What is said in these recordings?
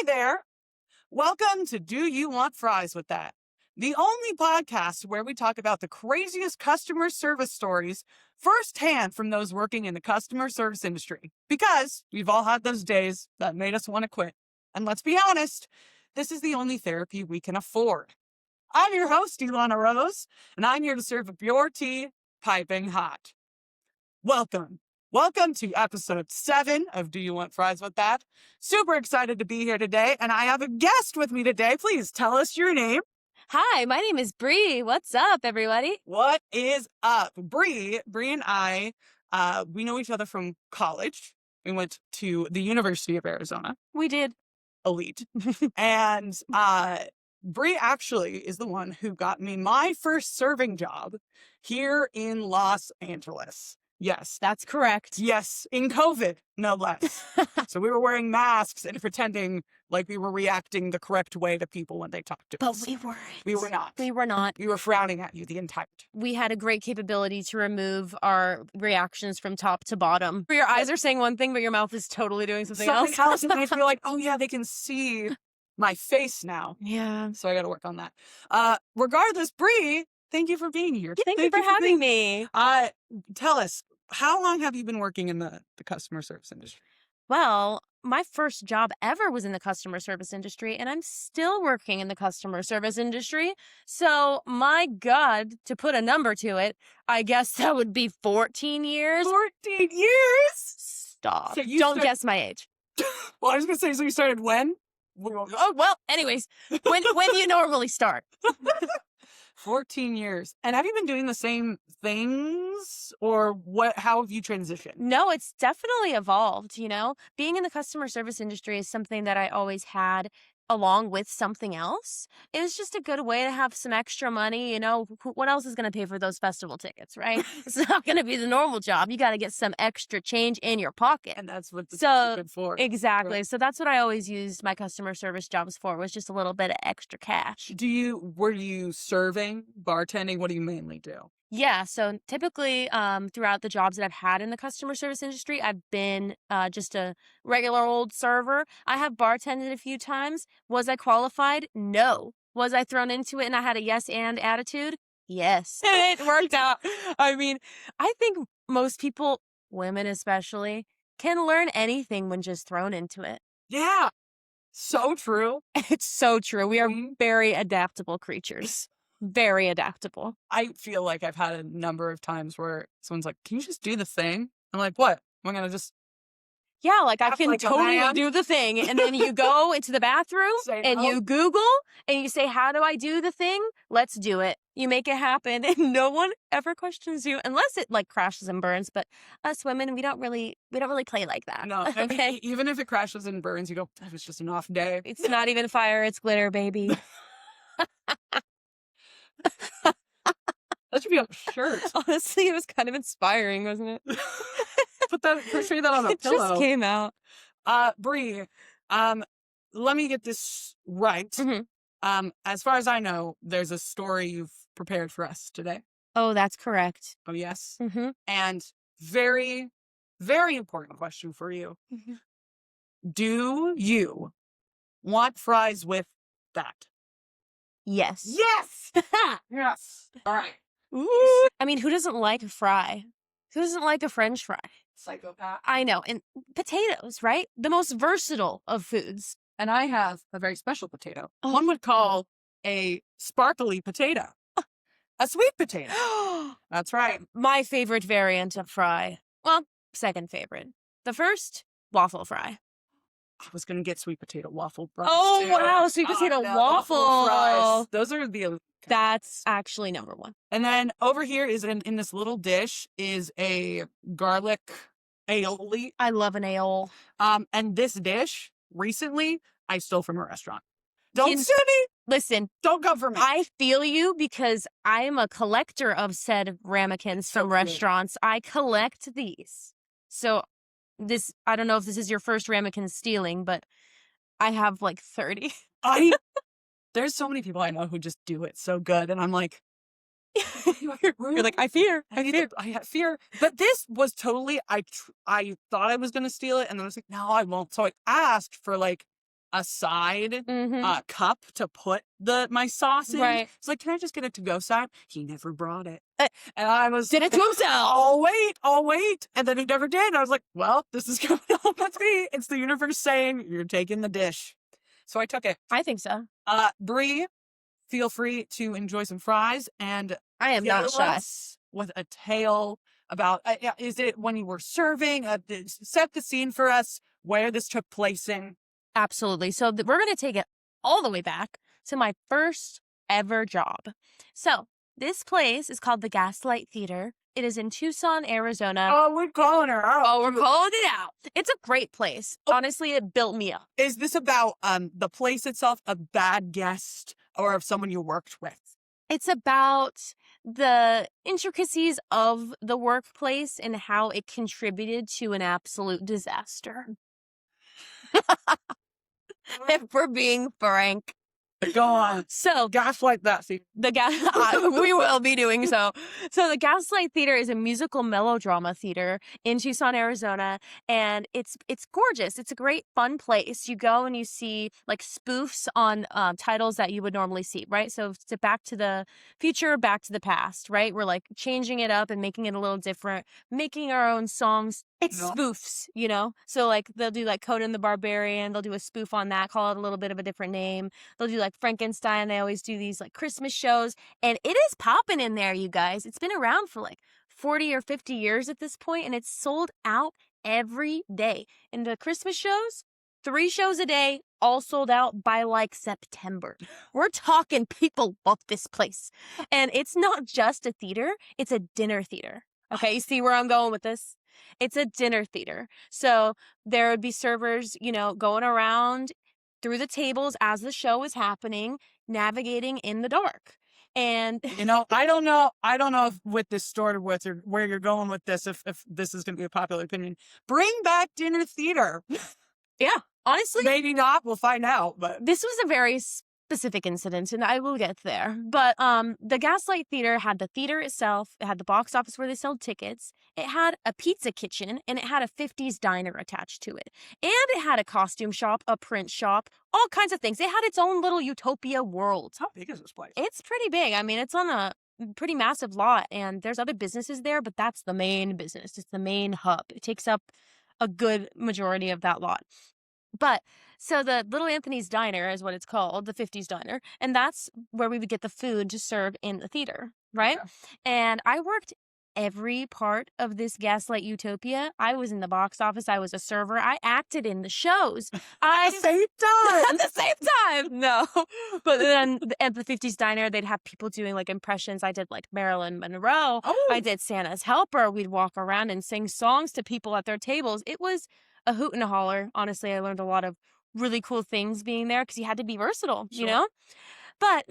there. Welcome to Do You Want Fries with That? The only podcast where we talk about the craziest customer service stories firsthand from those working in the customer service industry. Because we've all had those days that made us want to quit. And let's be honest, this is the only therapy we can afford. I'm your host, Elana Rose, and I'm here to serve up your tea piping hot. Welcome. Welcome to episode 7 of Do You Want Fries with That? Super excited to be here today, and I have a guest with me today. Please tell us your name. Hi, my name is Brie. What's up, everybody? What is up? Brie and I, we know each other from college. We went to the University of Arizona. We did. Elite. And Brie actually is the one who got me my first serving job here in Los Angeles. Yes. That's correct. Yes, in COVID, no less. So we were wearing masks and pretending like we were reacting the correct way to people when they talked to us. But we weren't. We were not. We were not. We were frowning at you the entire time. We had a great capability to remove our reactions from top to bottom. Your eyes are saying one thing, but your mouth is totally doing something else. And I feel like, oh yeah, they can see my face now. Yeah. So I got to work on that. Regardless, Brie, thank you for being here. Thank you for having me. Tell us, how long have you been working in the customer service industry? Well, my first job ever was in the customer service industry, and I'm still working in the customer service industry. So, my God, to put a number to it, I guess that would be 14 years. 14 years? Stop. So Don't guess my age. Well, I was going to say, so you started when? Oh, well, anyways, when you normally start. 14 years. And have you been doing the same things, or how have you transitioned? No, it's definitely evolved, Being in the customer service industry is something that I always had along with something else. It was just a good way to have some extra money, What else is going to pay for those festival tickets, right? It's not going to be the normal job. You got to get some extra change in your pocket. And that's what this is good for. Exactly. Right. So that's what I always used my customer service jobs for, was just a little bit of extra cash. Were you serving, bartending? What do you mainly do? Yeah, so typically throughout the jobs that I've had in the customer service industry, I've been just a regular old server. I have bartended a few times. Was I qualified? No. Was I thrown into it and I had a yes and attitude? Yes. It worked out. I mean, I think most people, women especially, can learn anything when just thrown into it. Yeah. So true. It's so true. We are very adaptable creatures. Very adaptable. I feel like I've had a number of times where someone's like, can you just do the thing? I'm like, what? Am I going to just... Yeah, like I can like totally do the thing. And then you go into the bathroom and you Google and you say, how do I do the thing? Let's do it. You make it happen and no one ever questions you unless it like crashes and burns. But us women, we don't really play like that. No, okay. Even if it crashes and burns, you go, that was just an off day. It's not even fire, it's glitter, baby. That should be on a shirt. Honestly, it was kind of inspiring, wasn't it? Portray that on a pillow. It just came out. Brie, let me get this right. Mm-hmm. As far as I know, there's a story you've prepared for us today. Oh, that's correct. Oh, yes. Mm-hmm. And very, very important question for you. Mm-hmm. Do you want fries with that? Yes. Yes! Yes. All right. Ooh. I mean, who doesn't like a fry? Who doesn't like a French fry? Psychopath. I know. And potatoes, right? The most versatile of foods. And I have a very special potato. Oh. One would call a sparkly potato. A sweet potato. That's right. My favorite variant of fry. Well, second favorite. The first, waffle fry. I was going to get sweet potato waffle fries. Oh, too. wow. Sweet potato waffle fries. Those are the... That's actually number one. And then over here is in this little dish is a garlic aioli. I love an aioli. And this dish recently I stole from a restaurant. Don't sue me. Listen, don't come for me. I feel you because I am a collector of said ramekins from restaurants. I collect these. So I don't know if this is your first ramekin stealing, but I have like 30. There's so many people I know who just do it so good. And I'm like, you're like, I fear. I have fear. But this was totally, I thought I was going to steal it. And then I was like, no, I won't. So I asked for like a side Mm-hmm. cup to put my sauce in. Right. It's like, can I just get a to-go side? He never brought it. Uh, And I was Did it to himself. I'll wait. And then he never did. I was like, well, this is going to with me. It's the universe saying you're taking the dish. So I took it. I think so. Brie, feel free to enjoy some fries and I am not shy. us with a tale about, is it when you were serving? Set the scene for us where this took place in. Absolutely. So we're going to take it all the way back to my first ever job. So this place is called the Gaslight Theater. It is in Tucson, Arizona. Oh, we're calling her out. Oh, we're calling it out. It's a great place. Honestly, it built me up. Is this about the place itself, a bad guest, or of someone you worked with? It's about the intricacies of the workplace and how it contributed to an absolute disaster. If we're being frank. Go on. So, Gaslight that scene. We will be doing so. So the Gaslight Theater is a musical melodrama theater in Tucson, Arizona, and it's gorgeous. It's a great fun place. You go and you see like spoofs on titles that you would normally see, right? So it's Back to the Future, Back to the Past, right? We're like changing it up and making it a little different, making our own songs. It's spoofs, you know? So like they'll do like Conan the Barbarian, they'll do a spoof on that, call it a little bit of a different name. They'll do like Frankenstein. They always do these like Christmas shows, and it is popping in there, you guys. It's been around for like 40 or 50 years at this point, and it's sold out every day. And the Christmas shows, 3 shows a day, all sold out by like September. We're talking people love this place. And it's not just a theater, it's a dinner theater. Okay, you see where I'm going with this? It's a dinner theater. So there would be servers, you know, going around through the tables as the show is happening, navigating in the dark. And you know, I don't know if with this story with or where you're going with this, if this is going to be a popular opinion. Bring back dinner theater. Yeah, honestly, maybe not. We'll find out. But this was a very specific incident, and I will get there. But the Gaslight Theater had the theater itself. It had the box office where they sold tickets. It had a pizza kitchen, and it had a 50s diner attached to it. And it had a costume shop, a print shop, all kinds of things. It had its own little utopia world. How big is this place? It's pretty big. I mean, it's on a pretty massive lot, and there's other businesses there, but that's the main business. It's the main hub. It takes up a good majority of that lot. But so the Little Anthony's Diner is what it's called, the 50s diner, and that's where we would get the food to serve in the theater, right? Okay. And I worked every part of this Gaslight utopia. I was in the box office. I was a server. I acted in the shows. At the same time. At the same time. No. But then at the 50s diner, they'd have people doing like impressions. I did like Marilyn Monroe. Oh. I did Santa's Helper. We'd walk around and sing songs to people at their tables. It was a hoot and a holler. Honestly, I learned a lot of really cool things being there because you had to be versatile, Sure. you know? But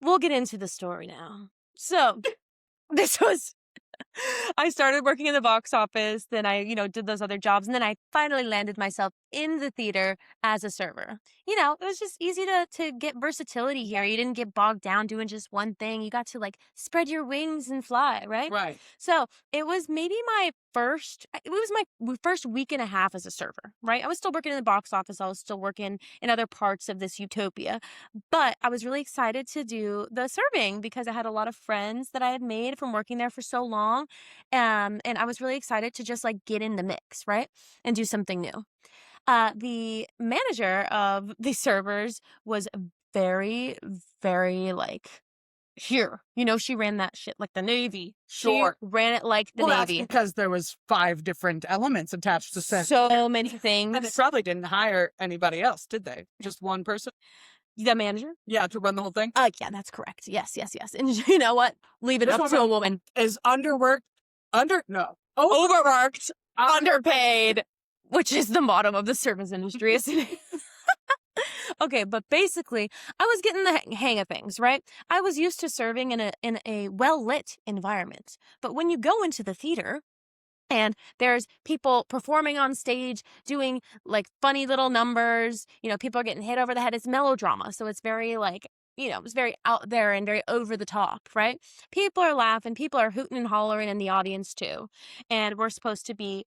we'll get into the story now. So this was... I started working in the box office, then I, did those other jobs, and then I finally landed myself in the theater as a server. You know, it was just easy to get versatility here. You didn't get bogged down doing just one thing. You got to like spread your wings and fly, right? Right. So it was maybe my first week and a half as a server, right? I was still working in the box office. I was still working in other parts of this utopia, but I was really excited to do the serving because I had a lot of friends that I had made from working there for so long. And I was really excited to just like get in the mix, right? And do something new. The manager of the servers was very, very like, here, she ran that shit like the Navy. Sure. She ran it like the That's Navy. because there was 5 different elements attached to set. So many things. And they probably didn't hire anybody else, did they? Just one person? The manager? Yeah, to run the whole thing? Yeah, that's correct. Yes. And you know what? Leave it This up to a woman. Is overworked, underpaid, which is the motto of the service industry, isn't it? Okay, but basically, I was getting the hang of things, right? I was used to serving in a well-lit environment. But when you go into the theater and there's people performing on stage doing like funny little numbers, people are getting hit over the head, it's melodrama. So it's very like, it's very out there and very over the top, right? People are laughing, people are hooting and hollering in the audience too. And we're supposed to be,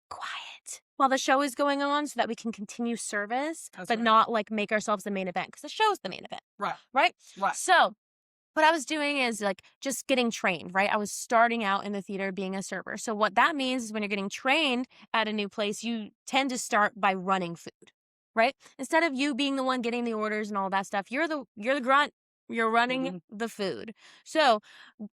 quiet. while the show is going on so that we can continue service, but not like make ourselves the main event because the show's the main event. Right. Right? Right. So what I was doing is like just getting trained, right? I was starting out in the theater being a server. So what that means is when you're getting trained at a new place, you tend to start by running food, right? Instead of you being the one getting the orders and all that stuff, you're the grunt. You're running the food. So,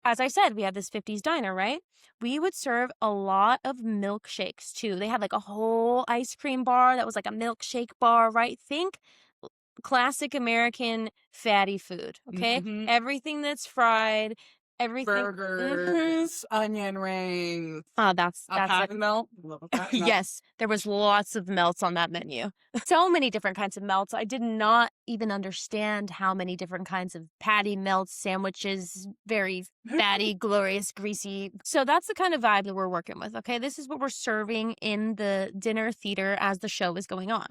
as I said, we have this 50s diner, right? We would serve a lot of milkshakes too. They had like a whole ice cream bar that was like a milkshake bar, right? Think classic American fatty food, okay? Everything that's fried, everything. Burgers, onion rings. That's patty melt. Yes, there was lots of melts on that menu. So many different kinds of melts. I did not even understand how many different kinds of patty melts, sandwiches, very fatty, glorious, greasy. So that's the kind of vibe that we're working with, okay? This is what we're serving in the dinner theater as the show is going on.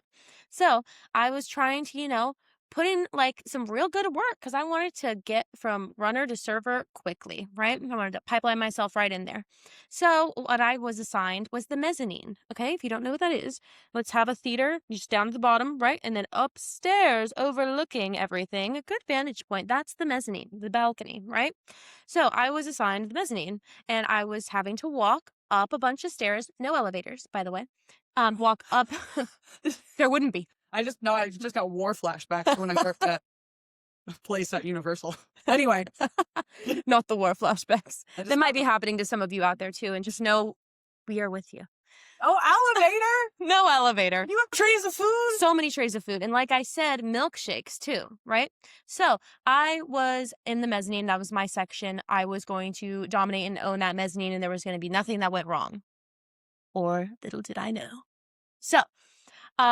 So I was trying to, put in like some real good work because I wanted to get from runner to server quickly, right? I wanted to pipeline myself right in there. So what I was assigned was the mezzanine. Okay, if you don't know what that is, let's have a theater just down at the bottom, right? And then upstairs overlooking everything, a good vantage point. That's the mezzanine, the balcony, right? So I was assigned the mezzanine and I was having to walk up a bunch of stairs, no elevators, by the way. Walk up. There wouldn't be. I just got war flashbacks when I worked at a place at Universal. Anyway. Not the war flashbacks. That might be happening to some of you out there too, and just know we are with you. Oh, elevator? No elevator. You have trays of food? So many trays of food. And like I said, milkshakes too, right? So I was in the mezzanine. That was my section. I was going to dominate and own that mezzanine, and there was going to be nothing that went wrong. Or little did I know. So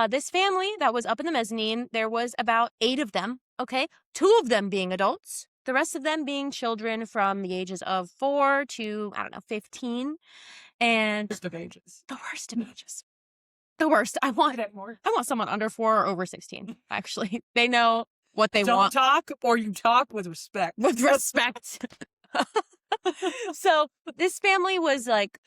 this family that was up in the mezzanine, there was about 8 of them, okay? 2 of them being adults, the rest of them being children from the ages of 4 to, 15. And worst of ages. The worst of ages. The worst. I want someone under 4 or over 16, actually. They know what they want. Don't talk, or you talk with respect. With respect. So this family was like,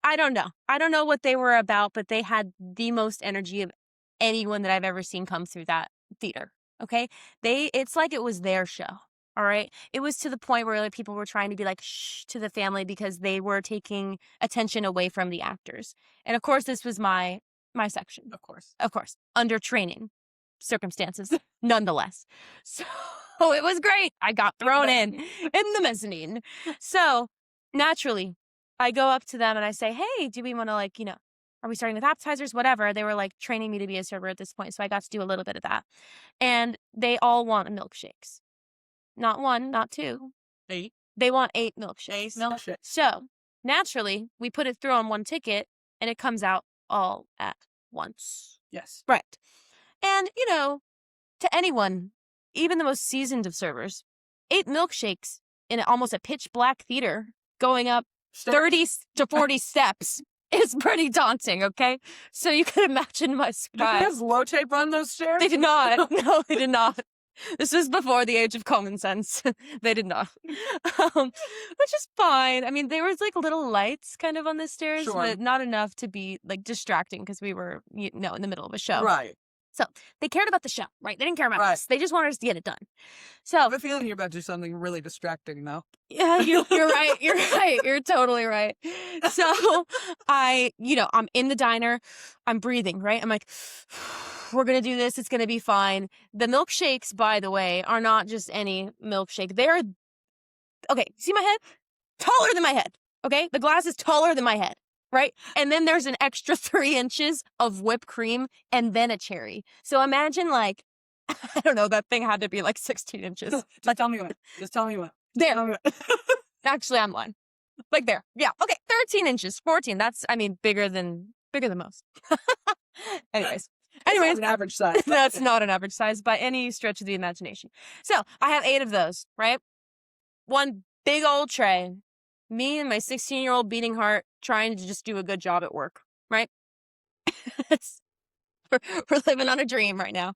I don't know. I don't know what they were about, but they had the most energy of anyone that I've ever seen come through that theater. Okay. It's like it was their show. All right. It was to the point where people were trying to be like, shh to the family because they were taking attention away from the actors. And of course, this was my section. Of course. Under training circumstances, nonetheless. So it was great. I got thrown in the mezzanine. So naturally, I go up to them and I say, hey, do we want to are we starting with appetizers? Whatever. They were like training me to be a server at this point. So I got to do a little bit of that. And they all want milkshakes. Not 1, not 2. 8. They want 8 milkshakes. 8 milkshakes. So naturally, we put it through on one ticket and it comes out all at once. Yes. Right. And, to anyone, even the most seasoned of servers, 8 milkshakes in almost a pitch black theater going up 30 to 40 steps is pretty daunting, okay? So you can imagine my surprise. Did they have low tape on those stairs? They did not. No, they did not. This was before the age of common sense. They did not. Which is fine. I mean, there was like little lights kind of on the stairs, but not enough to be like distracting because we were, in the middle of a show. Right. So they cared about the show, right? They didn't care about us. They just wanted us to get it done. So I have a feeling you're about to do something really distracting, though. Yeah, you're right. You're right. You're totally right. So I'm in the diner. I'm breathing, right? I'm like, we're going to do this. It's going to be fine. The milkshakes, by the way, are not just any milkshake. They're, okay, see my head? Taller than my head, okay? The glass is taller than my head. Right? And then there's an extra 3 inches of whipped cream and then a cherry. So imagine I don't know, that thing had to be like 16 inches. Just tell me what. There. Actually, I'm lying. Like there. Yeah. Okay. 13 inches, 14. That's, bigger than most. Anyways. That's not an average size. That's not an average size by any stretch of the imagination. So I have 8 of those, right? One big old tray. Me and my 16-year-old beating heart trying to just do a good job at work, right? We're living on a dream right now.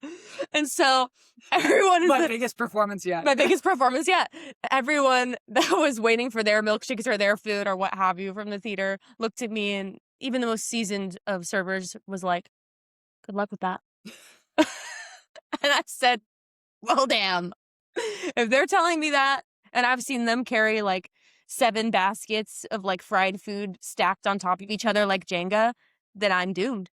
And so everyone is my biggest performance yet. My biggest performance yet. Everyone that was waiting for their milkshakes or their food or what have you from the theater looked at me and even the most seasoned of servers was like, good luck with that. And I said, well, damn. If they're telling me that, and I've seen them carry like 7 baskets of like fried food stacked on top of each other like Jenga, then I'm doomed.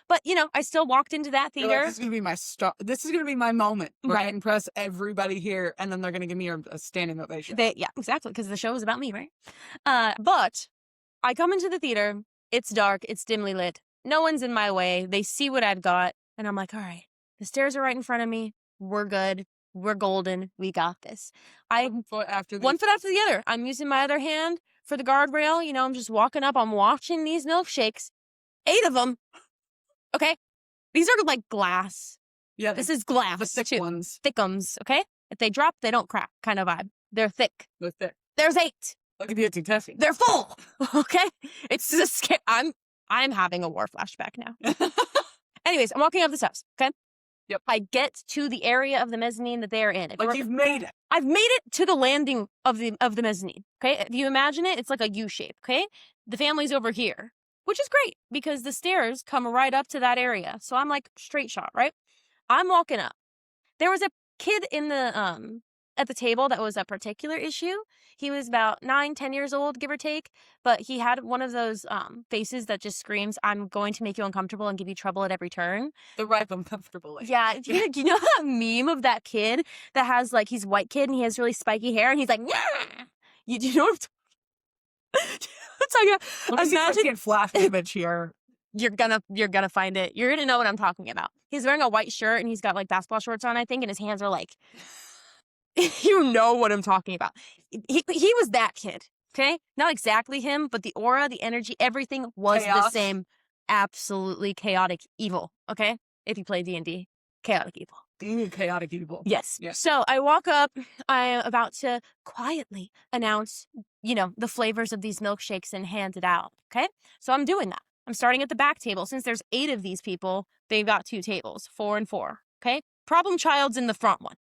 But, I still walked into that You're theater. like, this is going to be my this is going to be my moment where I Right. impress everybody here, and then they're going to give me a standing ovation. Yeah, exactly, because the show is about me, right? But I come into the theater. It's dark. It's dimly lit. No one's in my way. They see what I've got. And I'm like, all right, the stairs are right in front of me. We're good. We're golden. We got this. One foot after the other. I'm using my other hand for the guardrail. I'm just walking up. I'm watching these milkshakes. 8 of them. Okay. These are like glass. Yeah. This is glass. The thick ones. Thickums. Okay. If they drop, they don't crack kind of vibe. They're thick. They're thick. There's 8. Look at the Tessie. They're full. Okay. It's just scary. I'm having a war flashback now. Anyways, I'm walking up the steps. Okay. Yep. I get to the area of the mezzanine that they are in. Like you've made it. I've made it to the landing of the mezzanine. Okay. If you imagine it, it's like a U shape. Okay. The family's over here, which is great because the stairs come right up to that area. So I'm like straight shot, right? I'm walking up. There was a kid in the at the table that was a particular issue. He was about 9-10 years old, give or take, but he had one of those faces that just screams, I'm going to make you uncomfortable and give you trouble at every turn. The right uncomfortable. Yeah. You know that meme of that kid that has like, he's a white kid and he has really spiky hair and he's like, nah! You know what I'm talking about? Let me see if I can flash image here. You're gonna find it. You're gonna know what I'm talking about. He's wearing a white shirt and he's got like basketball shorts on, I think, and his hands are like, you know what I'm talking about. He was that kid, okay? Not exactly him, but the aura, the energy, everything was the same. Absolutely chaotic evil, okay? If you play D&D, chaotic evil. Chaotic evil. Yes. Yeah. So I walk up. I am about to quietly announce, the flavors of these milkshakes and hand it out, okay? So I'm doing that. I'm starting at the back table. Since there's 8 of these people, they've got 2 tables, 4 and 4, okay? Problem child's in the front one.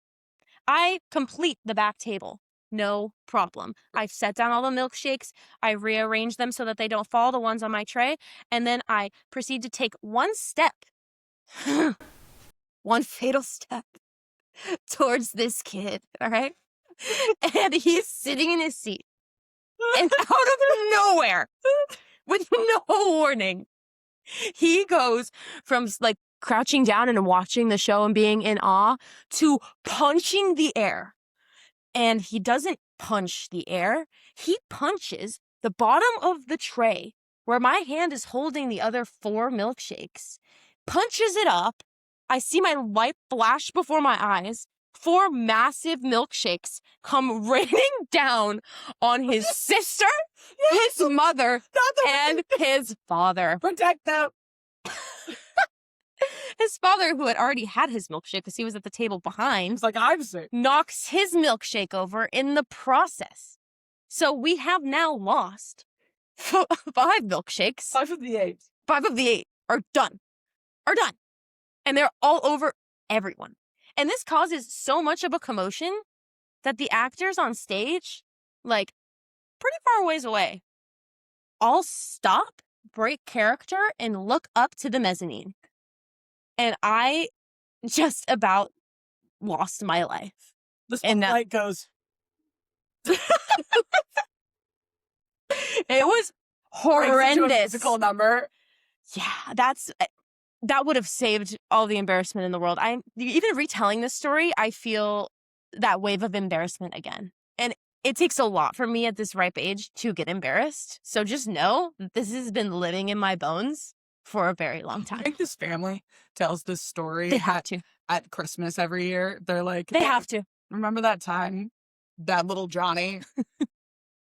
I complete the back table. No problem. I've set down all the milkshakes. I rearrange them so that they don't fall, the ones on my tray. And then I proceed to take one step, one fatal step towards this kid, all right? And he's sitting in his seat. And out of nowhere, with no warning, he goes from like crouching down and watching the show and being in awe to punching the air. And he doesn't punch the air. He punches the bottom of the tray where my hand is holding the other 4 milkshakes, punches it up. I see my light flash before my eyes. 4 massive milkshakes come raining down on his sister, his mother, and his father. Protect them. His father, who had already had his milkshake because he was at the table behind, It's like I'm sick. knocks his milkshake over in the process. So we have now lost 5 milkshakes. 5 of the 8. 5 of the 8 are done. And they're all over everyone. And this causes so much of a commotion that the actors on stage, like pretty far ways away, all stop, break character, and look up to the mezzanine. And I just about lost my life. The And that- light goes. It was horrendous. Physical number. Yeah, that would have saved all the embarrassment in the world. I'm even retelling this story, I feel that wave of embarrassment again. And it takes a lot for me at this ripe age to get embarrassed. So just know that this has been living in my bones for a very long I time. think this family tells this story They have to. at Christmas every year. They're like, They have to. remember that time that little Johnny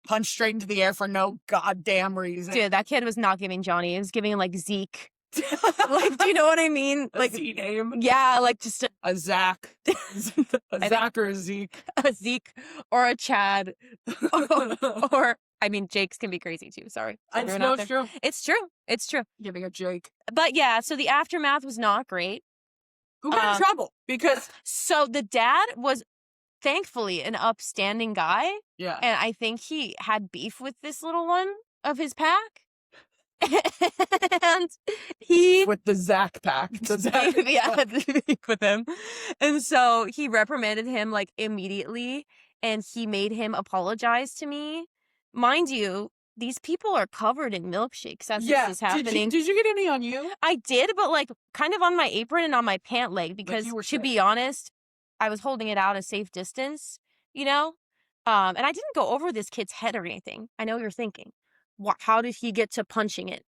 punched straight into the air for no goddamn reason? Dude, that kid was not giving Johnny. It was giving like Zeke. Like, do you know what I mean? Like Like, a name. yeah, like just A Zach. A Zach or a Zeke. a Zeke or a Chad. Or, I mean, Jake's can be crazy too. Sorry. Everyone out there. true. It's true. It's true. Giving a Jake. But yeah, so the aftermath was not great. Who got in trouble? Because, So the dad was thankfully an upstanding guy. yeah. And I think he had beef with this little one of his pack. And he with the Zach pack. yeah, with him. And so he reprimanded him like immediately, and he made him apologize to me. Mind you, these people are covered in milkshakes as this is happening. Did you get any on you? I did, but like kind of on my apron and on my pant leg, because you were to sick. be honest, I was holding it out a safe distance, you know? And I didn't go over this kid's head or anything. I know what you're thinking. How did he get to punching it?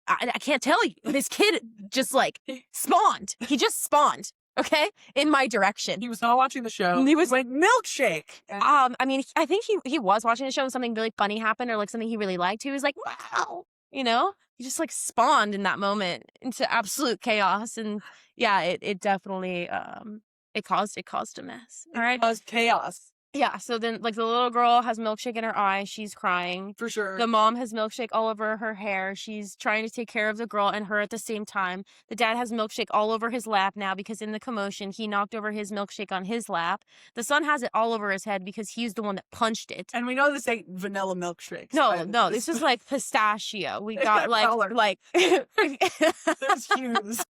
I can't tell you. This kid just like spawned. He just spawned, okay, in my direction. He was not watching the show. He was like, milkshake. I mean, I think he was watching the show and something really funny happened, or like something he really liked. He was like, wow, you know? He just like spawned in that moment into absolute chaos. And yeah, it definitely it caused a mess. All right. It caused chaos. Yeah, so then, like, the little girl has milkshake in her eye. She's crying. For sure. The mom has milkshake all over her hair. She's trying to take care of the girl and her at the same time. The dad has milkshake all over his lap now because in the commotion, he knocked over his milkshake on his lap. The son has it all over his head because he's the one that punched it. And we know this ain't vanilla milkshakes. No, this is like pistachio. We got like there's hues.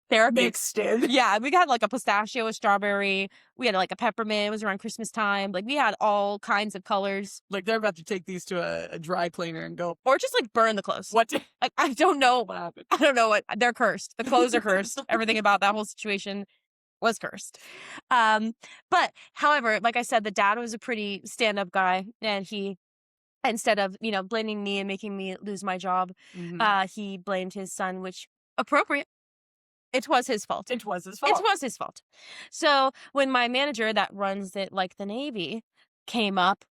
They're mixed in. Yeah, we got like a pistachio, a strawberry. We had like a peppermint. It was around Christmas time. Like we had all kinds of colors. Like they're about to take these to a dry cleaner and go, or just like burn the clothes. What? Like I don't know What happened? I don't know what they're cursed. The clothes are cursed. Everything about that whole situation was cursed. But however, like I said, the dad was a pretty stand-up guy, and he, instead of blaming me and making me lose my job, he blamed his son, which appropriate. It was his fault. It was his fault. It was his fault. So when my manager that runs it like the Navy came up,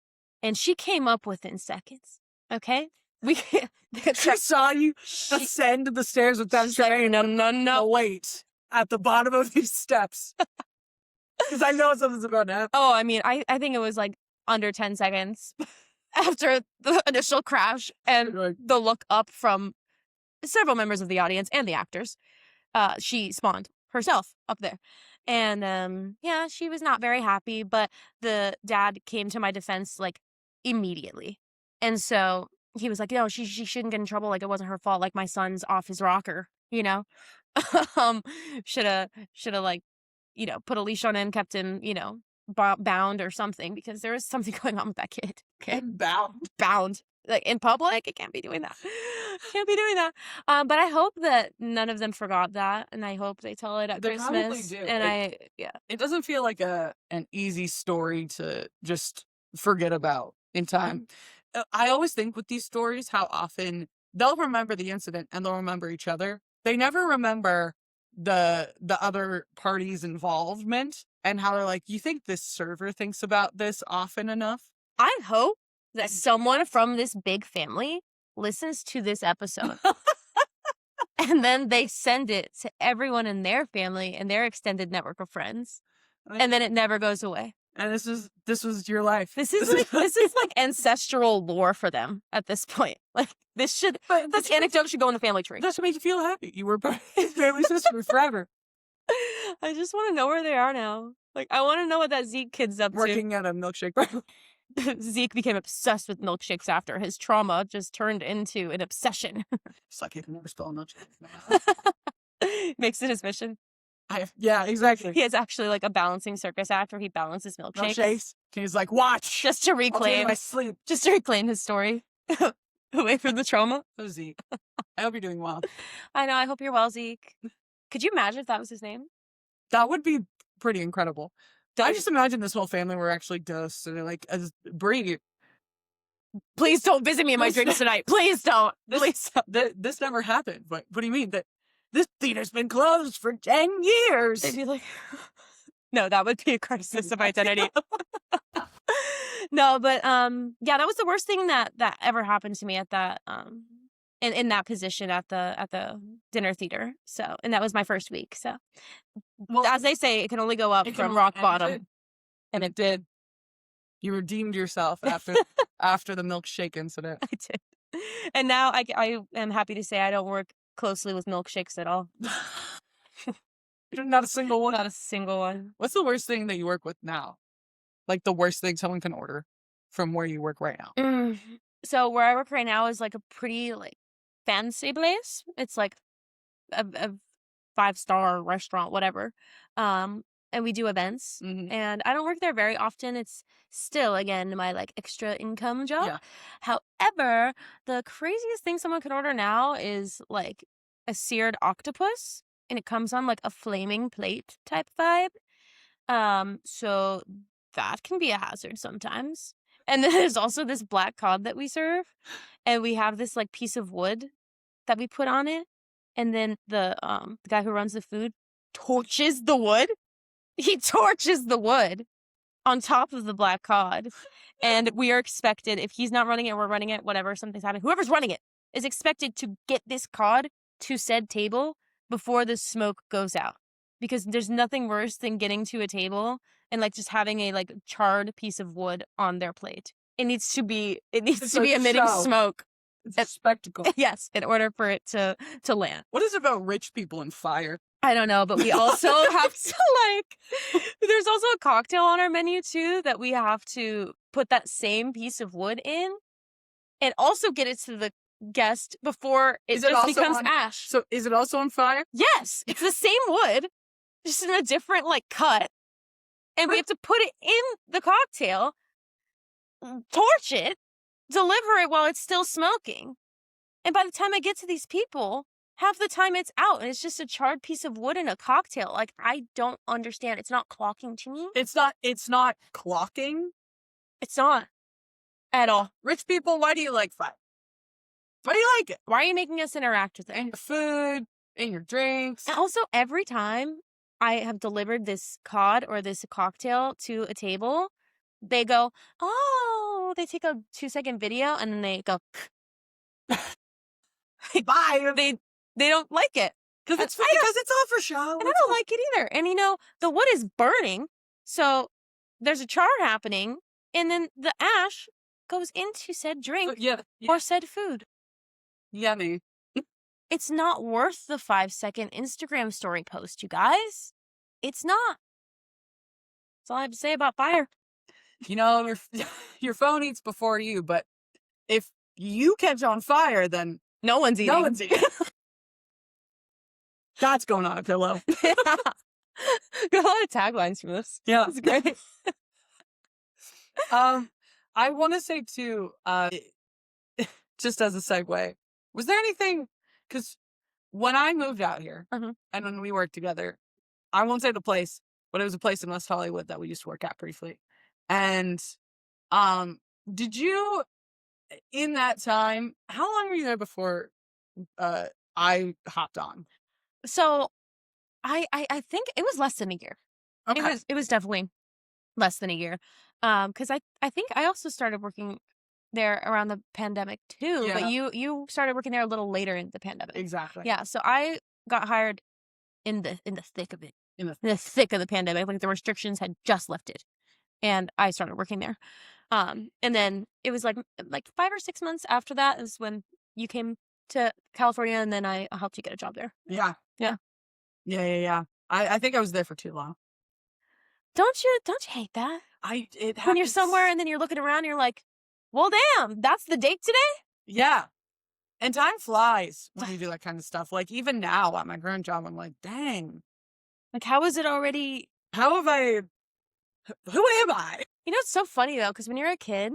and she came up within seconds. Okay, She saw you ascend the stairs with that tray. No. Wait at the bottom of these steps, because I know something's about to happen. Oh, I mean, I think it was like under 10 seconds after the initial crash and the look up from several members of the audience and the actors. She spawned herself up there. And yeah, she was not very happy, but the dad came to my defense like immediately. And so he was like, no, she shouldn't get in trouble. Like it wasn't her fault. Like my son's off his rocker, should have like, put a leash on him, kept him, bound or something, because there was something going on with that kid. Okay. Bound. Like in public, it can't be doing that. But I hope that none of them forgot that, and I hope they tell it at They Christmas. probably do. And it doesn't feel like an easy story to just forget about in time. I always think with these stories how often they'll remember the incident and they'll remember each other. They never remember the other party's involvement, and how they're like, you think this server thinks about this often enough? I hope that someone from this big family listens to this episode and then they send it to everyone in their family and their extended network of friends, and then it never goes away. And this was your life. This is like ancestral lore for them at this point. Like this anecdote should go in the family tree. That should make you feel happy. You were part of his family system forever. I just want to know where they are now. Like I want to know what that Zeke kid's up Working to. at a milkshake bar. Zeke became obsessed with milkshakes after his trauma just turned into an obsession. It's like he can never spell milkshake. Makes it his mission. Yeah, exactly. He has actually like a balancing circus act where he balances milkshakes. He's like, watch. Just to reclaim my sleep. Just to reclaim his story. Away from the trauma. So Zeke, I hope you're doing well. I know, I hope you're well, Zeke. Could you imagine if that was his name? That would be pretty incredible. I just imagine this whole family were actually ghosts, and they're like, Brie, please don't visit me in my dreams tonight. Please don't. This never happened. But what do you mean? That this theater's been closed for 10 years. They'd be like, no, that would be a crisis of identity. No, but yeah, that was the worst thing that ever happened to me at that in that position at the dinner theater. So, and that was my first week. So, well, as they say, it can only go up from rock bottom. And it did. You redeemed yourself after the milkshake incident. I did. And now I am happy to say I don't work closely with milkshakes at all. Not a single one? Not a single one. What's the worst thing that you work with now? Like the worst thing someone can order from where you work right now? So where I work right now is like a pretty like fancy place. It's like a 5-star restaurant, whatever. And we do events. Mhm. And I don't work there very often. It's still, again, my like extra income job. Yeah. However, the craziest thing someone can order now is like a seared octopus, and it comes on like a flaming plate type vibe. So that can be a hazard sometimes. And then there's also this black cod that we serve, and we have this like piece of wood that we put on it, and then the guy who runs the food torches the wood. He torches the wood on top of the black cod, and we are expected, if he's not running it, we're running it, whatever, something's happening, whoever's running it is expected to get this cod to said table before the smoke goes out, because there's nothing worse than getting to a table and like just having a like charred piece of wood on their plate. It needs to be It's be a emitting show. smoke. It's a spectacle. Yes, in order for it to land. What is it about rich people and fire? I don't know, but we also have to like, there's also a cocktail on our menu too that we have to put that same piece of wood in and also get it to the guest before it Is it just also becomes on- ash. So is it also on fire? Yes, it's the same wood, just in a different like cut. And we have to put it in the cocktail, torch it, deliver it while it's still smoking. And by the time I get to these people, half the time it's out and it's just a charred piece of wood in a cocktail. Like, I don't understand. It's not clocking to me. It's not clocking. It's not at all. Rich people, why do you like fire? Why do you like it? Why are you making us interact with it? And your food, and your drinks. And also, every time I have delivered this cod or this cocktail to a table, they go, oh, they take a 2-second video and then they go, Bye. they don't like it. Because it's all for show. And I don't like it either. And you know, the wood is burning, so there's a char happening, and then the ash goes into said drink Yeah. or said food. Yummy. It's not worth the 5-second Instagram story post, you guys. It's not. That's all I have to say about fire. You know, your phone eats before you, but if you catch on fire, then No one's eating. no one's eating. That's going on a pillow. Got a lot of taglines from this. Yeah. It's great. I want to say too, just as a segue, was there anything, because when I moved out here Mhm. and when we worked together, I won't say the place, but it was a place in West Hollywood that we used to work at briefly. And did you, in that time, how long were you there before I hopped on? So I think it was less than a year. Okay. It was definitely less than a year. Because I think I also started working there around the pandemic too. Yeah. But you started working there a little later in the pandemic. Exactly. Yeah. So I got hired in the thick of it. In the- In the thick of the pandemic. Like the restrictions had just lifted. And I started working there. And then it was like 5 or 6 months after that is when you came to California, and then I helped you get a job there. Yeah. Yeah. Yeah. I think I was there for too long. Don't you hate that? It When you're happens- somewhere and then you're looking around, you're like, well, damn, that's the date today? Yeah. And time flies when you do that kind of stuff. Like even now at my current job, I'm like, dang, Like, how is it already? who am I? You know, it's so funny, though, because when you're a kid,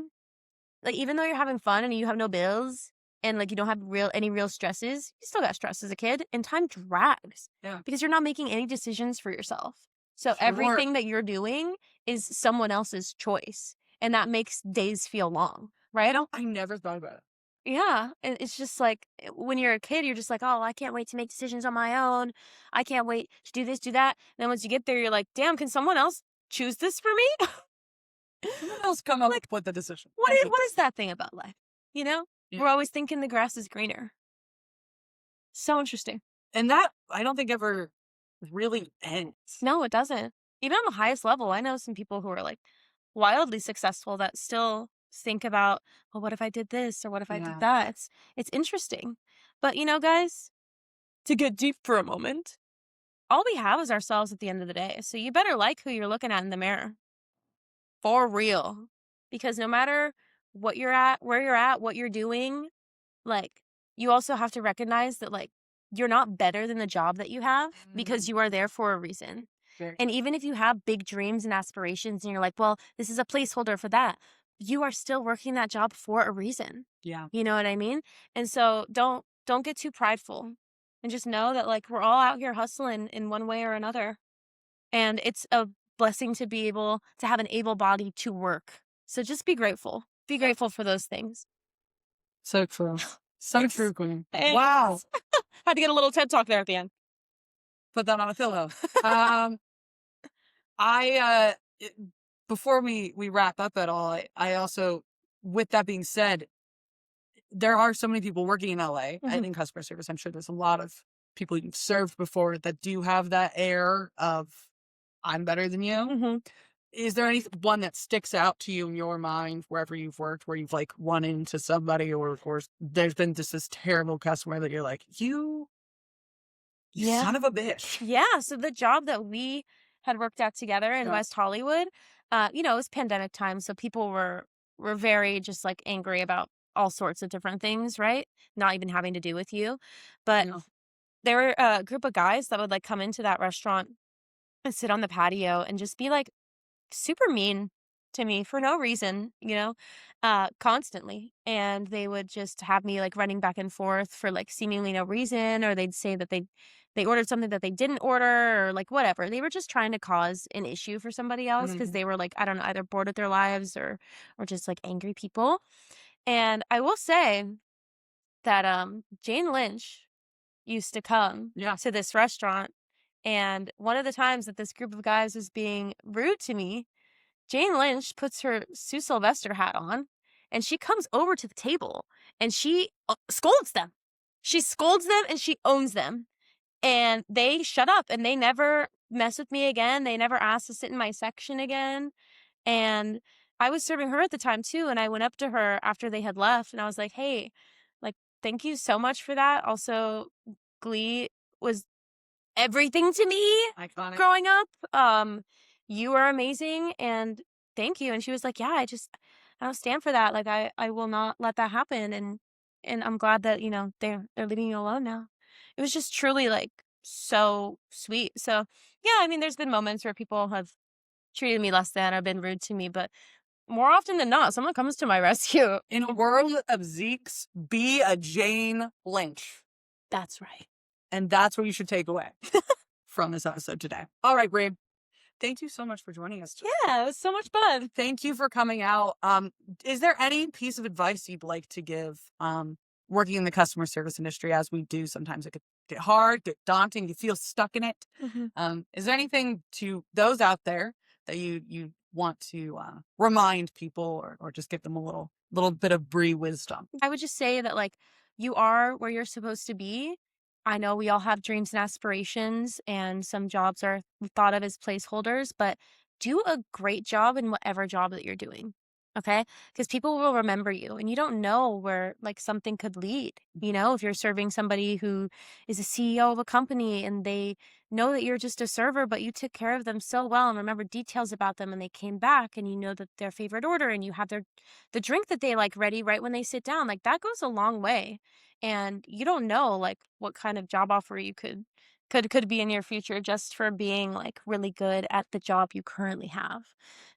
like, even though you're having fun and you have no bills and, like, you don't have any real stresses, you still got stress as a kid, and time drags. Yeah. Because you're not making any decisions for yourself. So Sure. everything that you're doing is someone else's choice, and that makes days feel long, right? I never thought about it. Yeah, and it's just like when you're a kid, you're just like, oh, I can't wait to make decisions on my own. I can't wait to do this, do that. And then once you get there, you're like, damn, can someone else choose this for me? Someone else come up Like, with the decision. What is that thing about life? You know, Yeah. we're always thinking the grass is greener. So interesting. And that I don't think ever really ends. No, it doesn't. Even on the highest level, I know some people who are like wildly successful that still think about, well, what if I did this or what if I Yeah. did that? It's interesting. But you know, guys, to get deep for a moment, all we have is ourselves at the end of the day. So you better like who you're looking at in the mirror. For real. Because no matter what you're at, where you're at, what you're doing, like, you also have to recognize that, like, you're not better than the job that you have because you are there for a reason. And even if you have big dreams and aspirations and you're like, well, this is a placeholder for that, you are still working that job for a reason. Yeah. You know what I mean? And so don't get too prideful and just know that, like, we're all out here hustling in one way or another. And it's a blessing to be able to have an able body to work. So just be grateful. Be grateful for those things. So true. So Thanks. true, Queen. Thanks. Wow. Had to get a little TED talk there at the end. Put that on a pillow. I before we wrap up at all, I also, with that being said, there are so many people working in LA Mhm. in customer service. I'm sure there's a lot of people you've served before that do have that air of I'm better than you. Mhm. Is there any one that sticks out to you in your mind wherever you've worked, where you've like run into somebody, or there's been just this terrible customer that you're like, you Yeah. son of a bitch. Yeah, so the job that we had worked at together in Yeah. West Hollywood, it was pandemic time, so people were very just, like, angry about all sorts of different things, right? Not even having to do with you. But Yeah. there were a group of guys that would, like, come into that restaurant and sit on the patio and just be, like, super mean to me for no reason, constantly. And they would just have me, like, running back and forth for, like, seemingly no reason, or they'd say that they ordered something that they didn't order, or, like, whatever. They were just trying to cause an issue for somebody else because Mhm. they were, like, I don't know, either bored with their lives or just, like, angry people. And I will say that, Jane Lynch used to come Yeah. to this restaurant, and one of the times that this group of guys was being rude to me, Jane Lynch puts her Sue Sylvester hat on, and she comes over to the table, and she, scolds them. She scolds them, and she owns them, and they shut up, and they never mess with me again. They never asked to sit in my section again, and I was serving her at the time too, and I went up to her after they had left, and I was like, "Hey, like, thank you so much for that. Also, Glee was everything to me Iconic. growing up. You are amazing and thank you." And she was like, "Yeah, I don't stand for that. Like, I will not let that happen." And I'm glad that, they're leaving you alone now. It was just truly, like, so sweet. So yeah, I mean, there's been moments where people have treated me less than or been rude to me, but more often than not, someone comes to my rescue. In a world of Zeeks, be a Jane Lynch. That's right. And that's what you should take away from this episode today. All right, Brie. Thank you so much for joining us today. Yeah, it was so much fun. Thank you for coming out. Is there any piece of advice you'd like to give working in the customer service industry, as we do sometimes? It could get hard, get daunting, you feel stuck in it. Is there anything to those out there that you want to remind people, or just give them a little bit of Brie wisdom? I would just say that, like, you are where you're supposed to be. I know we all have dreams and aspirations, and some jobs are thought of as placeholders, but do a great job in whatever job that you're doing. Okay? Because people will remember you, and you don't know where, like, something could lead. If you're serving somebody who is a CEO of a company and they know that you're just a server, but you took care of them so well and remember details about them, and they came back, and you know that their favorite order, and you have the drink that they like ready right when they sit down, like, that goes a long way. And you don't know, like, what kind of job offer you could be in your future just for being, like, really good at the job you currently have.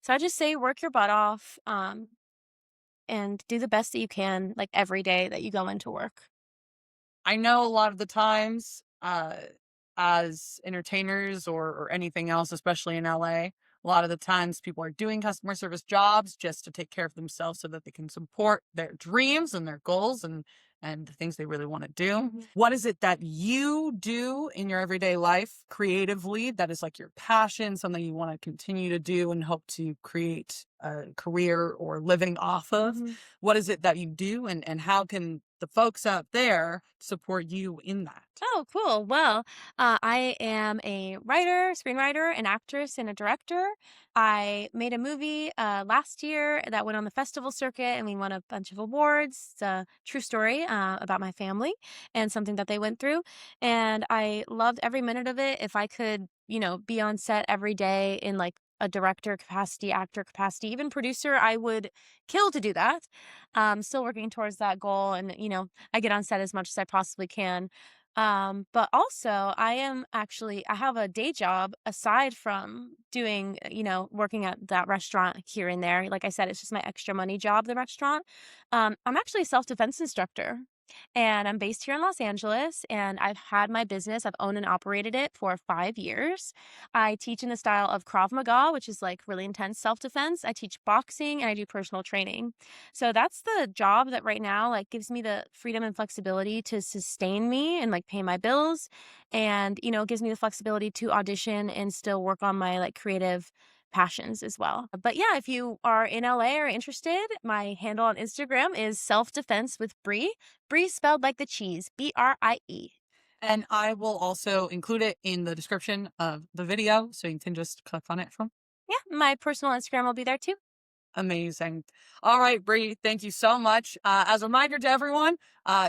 So I just say work your butt off, and do the best that you can, like, every day that you go into work. I know a lot of the times, as entertainers or anything else, especially in LA, a lot of the times people are doing customer service jobs just to take care of themselves so that they can support their dreams and their goals and the things they really want to do. What is it that you do in your everyday life creatively that is like your passion, something you want to continue to do and hope to create a career or living off of? What is it that you do, and how can the folks out there support you in that? Oh, cool. Well, I am a writer, screenwriter, an actress, and a director. I made a movie last year that went on the festival circuit, and we won a bunch of awards. It's a true story about my family and something that they went through. And I loved every minute of it. If I could, be on set every day in, like, a director capacity, actor capacity, even producer. I would kill to do that. Still working towards that goal. And, I get on set as much as I possibly can. But also I have a day job aside from doing, working at that restaurant here and there. Like I said, it's just my extra money job, the restaurant. I'm actually a self-defense instructor. And I'm based here in Los Angeles, and I've had my business. I've owned and operated it for 5 years. I teach in the style of Krav Maga, which is like really intense self defense. I teach boxing and I do personal training. So that's the job that right now like gives me the freedom and flexibility to sustain me and like pay my bills, and gives me the flexibility to audition and still work on my like creative passions as well. But yeah, if you are in LA or interested, my handle on Instagram is selfdefensewithbrie. Brie spelled like the cheese, Brie. And I will also include it in the description of the video so you can just click on it from. Yeah, my personal Instagram will be there too. Amazing. All right, Brie, thank you so much. As a reminder to everyone,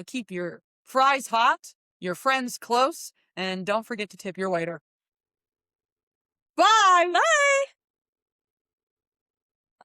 keep your fries hot, your friends close, and don't forget to tip your waiter. Bye. Bye.